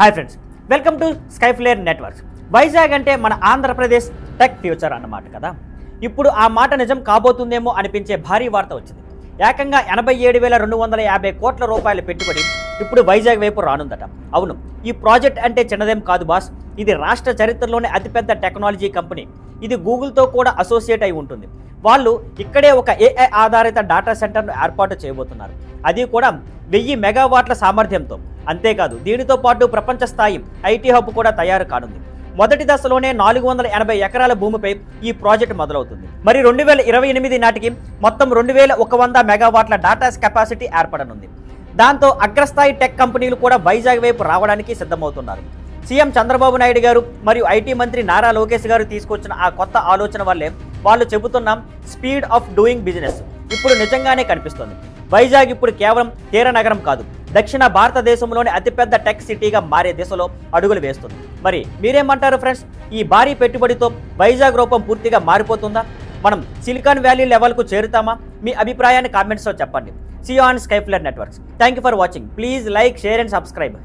Hi friends, welcome to Skyflare networks. Vizag అంటే మన Andhra Pradesh tech future అన్నమాట కదా. ఇప్పుడు ఆ మాట నిజం కాబోతుందేమో అనిపించే భారీ వార్త వచ్చింది. ఏకంగా 87,250 కోట్ల రూపాయల పెట్టుబడి ఇప్పుడు వైజాగ్ వైపు రానుందట. అవును, ఈ ప్రాజెక్ట్ అంటే చిన్నదేం కాదు బాస్. ఇది రాష్ట్ర చరిత్రలోనే అతిపెద్ద టెక్నాలజీ కంపెనీ. ఇది గూగుల్తో కూడా అసోసియేట్ అయి ఉంటుంది. వాళ్ళు ఇక్కడే ఒక ఏఐ ఆధారిత డేటా సెంటర్ను ఏర్పాటు చేయబోతున్నారు. అది కూడా 1000 మెగావాట్ల సామర్థ్యంతో. అంతేకాదు, దీనితో పాటు ప్రపంచ స్థాయి ఐటీ హబ్ కూడా తయారు కానుంది. మొదటి దశలోనే 480 ఎకరాల భూమిపై ఈ ప్రాజెక్ట్ మొదలవుతుంది. మరి 2028 నాటికి మొత్తం 2100 మెగావాట్ల డేటా కెపాసిటీ ఏర్పడనుంది. దాంతో అగ్రస్థాయి టెక్ కంపెనీలు కూడా వైజాగ్ వైపు రావడానికి సిద్ధమవుతున్నారు. సీఎం చంద్రబాబు నాయుడు గారు మరియు ఐటీ మంత్రి నారా లోకేష్ గారు తీసుకొచ్చిన ఆ కొత్త ఆలోచన వల్లే వాళ్ళు చెబుతున్న స్పీడ్ ఆఫ్ డూయింగ్ బిజినెస్ ఇప్పుడు నిజంగానే కనిపిస్తుంది. వైజాగ్ ఇప్పుడు కేవలం తీర నగరం కాదు, దక్షిణ భారతదేశంలోని అతిపెద్ద టెక్ సిటీగా మారే దిశలో అడుగులు వేస్తుంది. మరి మీరేమంటారు ఫ్రెండ్స్? ఈ భారీ పెట్టుబడితో వైజాగ్ రూపం పూర్తిగా మారిపోతుందా? మనం సిలికాన్ వ్యాలీ లెవెల్కు చేరుతామా? మీ అభిప్రాయాన్ని కామెంట్స్లో చెప్పండి. See you on Skyflare networks. Thank you for watching. Please like, share and subscribe.